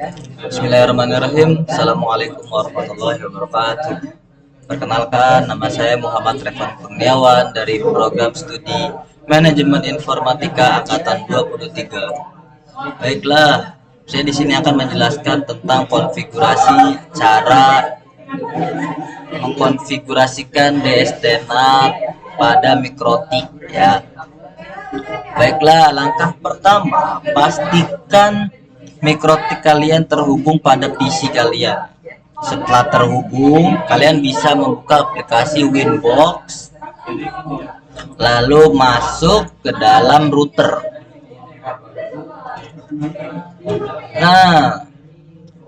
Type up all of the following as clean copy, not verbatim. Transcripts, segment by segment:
Bismillahirrahmanirrahim. Assalamualaikum warahmatullahi wabarakatuh. Perkenalkan, nama saya Muhammad Revan Kurniawan dari program studi Manajemen Informatika Angkatan 23. Baiklah, saya di sini akan menjelaskan tentang konfigurasi cara mengkonfigurasikan DST-NAT pada mikrotik ya. Baiklah, langkah pertama, pastikan mikrotik kalian terhubung pada PC kalian. Setelah terhubung, kalian bisa membuka aplikasi Winbox, lalu masuk ke dalam router. Nah,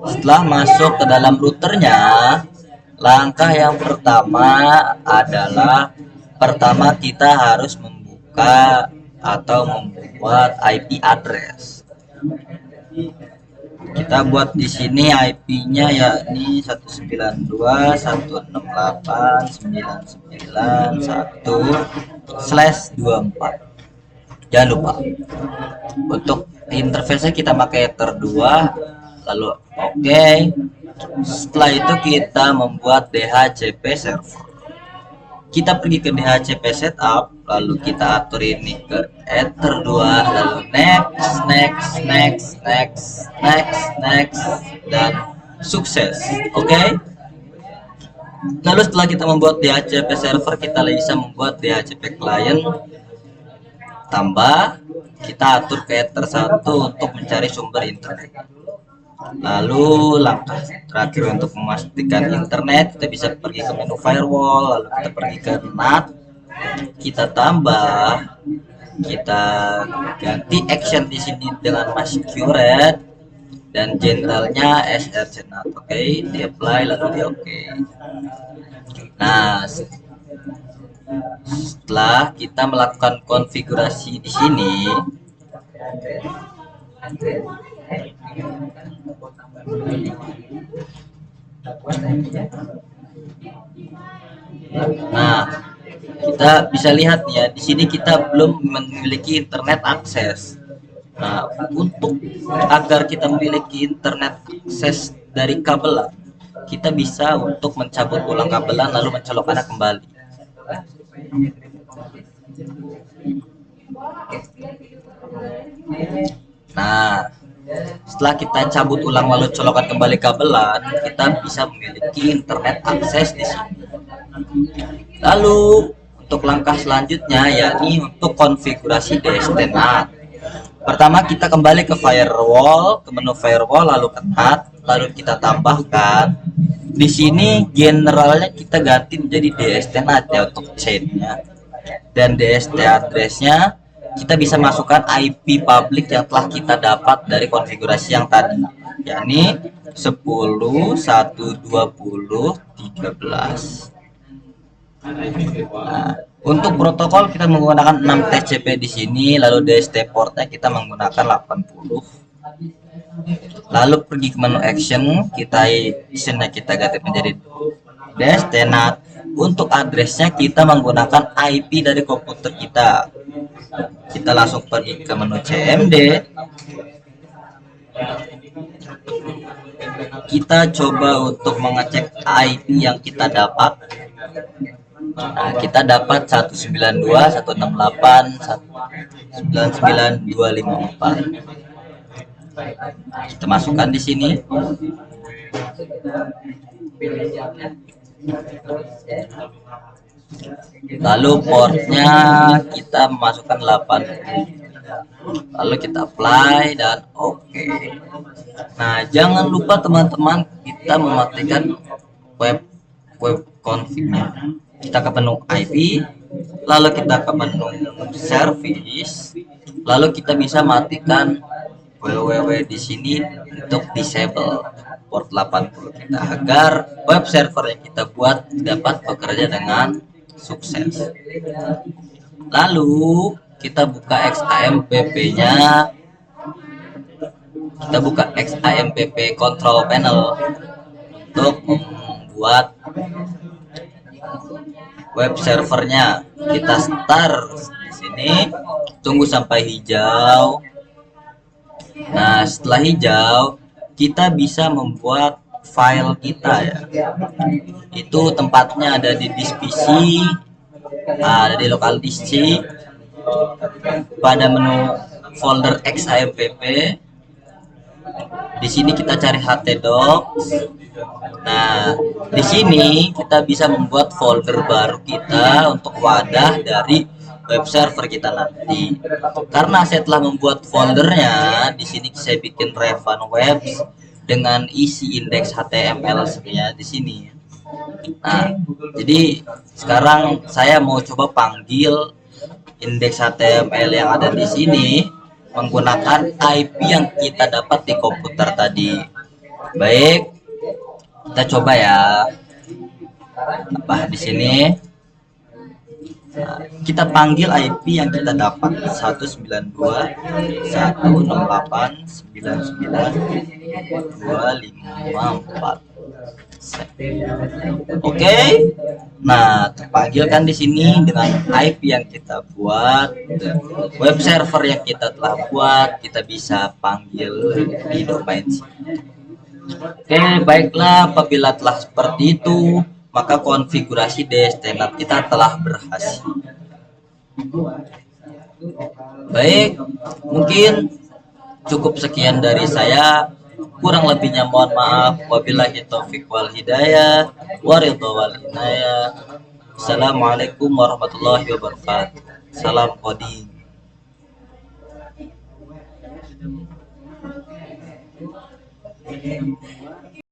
setelah masuk ke dalam routernya, langkah yang pertama adalah kita harus membuka atau membuat IP address. Kita buat di sini IP-nya yakni 192.168.991/24. Jangan lupa untuk interface kita pakai Ether 2, lalu oke. Setelah itu kita membuat DHCP server. Kita pergi ke DHCP setup, lalu kita atur ini ke Ether 2, lalu next, dan sukses. Oke. Lalu setelah kita membuat DHCP server, kita bisa membuat DHCP client. Tambah, kita atur ke Ether 1 untuk mencari sumber internet. Lalu langkah terakhir untuk memastikan internet, kita bisa pergi ke menu firewall, lalu kita pergi ke NAT, kita tambah, kita ganti action di sini dengan masquerade dan generalnya src NAT. Oke, di apply lalu di oke. Nah, setelah kita melakukan konfigurasi di sini, nah, kita bisa lihat ya, di sini kita belum memiliki internet akses. Nah, untuk agar kita memiliki internet akses dari kabelan, kita bisa untuk mencabut ulang kabelan lalu mencolokkannya kembali. Nah, setelah kita cabut ulang lalu colokan kembali kabelan, kita bisa memiliki internet akses di sini. Lalu untuk langkah selanjutnya yakni untuk konfigurasi DST-NAT. Pertama kita kembali ke firewall, ke menu firewall lalu ke NAT, lalu kita tambahkan di sini generalnya kita ganti menjadi DST-NAT ya untuk chainnya, dan DST addressnya kita bisa masukkan IP public yang telah kita dapat dari konfigurasi yang tadi, yakni 10.120.13. Nah, untuk protokol kita menggunakan 6 TCP di sini, lalu DST portnya kita menggunakan 80. Lalu pergi ke menu action, kita ganti menjadi DST-NAT. Untuk addressnya kita menggunakan IP dari komputer kita. Kita langsung pergi ke menu CMD. Kita coba untuk mengecek IP yang kita dapat. Nah, kita dapat 192.168.99254. Kita masukkan di sini. Lalu portnya kita masukkan 80. Lalu kita apply dan oke. Nah, jangan lupa teman-teman kita mematikan web config-nya. Kita ke menu IP, lalu kita ke menu service, lalu kita bisa matikan www di sini untuk disable port 80 kita agar web server yang kita buat dapat bekerja dengan sukses. Lalu kita buka XAMPP-nya, kita buka XAMPP control panel untuk membuat web servernya. Kita start di sini, tunggu sampai hijau. Nah, setelah hijau kita bisa membuat file kita ya. Itu tempatnya ada di disk PC, ada di local disk C, pada menu folder XAMPP. Di sini kita cari htdocs. Nah, di sini kita bisa membuat folder baru kita untuk wadah dari web server kita nanti. Karena saya telah membuat foldernya, di sini saya bikin Revan Webs dengan isi indeks HTML sebenarnya di sini. Nah, jadi sekarang saya mau coba panggil indeks HTML yang ada di sini menggunakan IP yang kita dapat di komputer tadi. Baik, kita coba ya. Apa di sini? Nah, kita panggil IP yang kita dapat 192.168.99.254. Oke. Nah, terpanggil kan di sini dengan IP yang kita buat, web server yang kita telah buat, kita bisa panggil di domain sini. Oke, baiklah, apabila telah seperti itu, maka konfigurasi DSTNet kita telah berhasil. Baik, mungkin cukup sekian dari saya. Kurang lebihnya mohon maaf. Wabillahi taufiq wal hidayah. Waridho wal inayah. Assalamualaikum warahmatullahi wabarakatuh. Salam coding.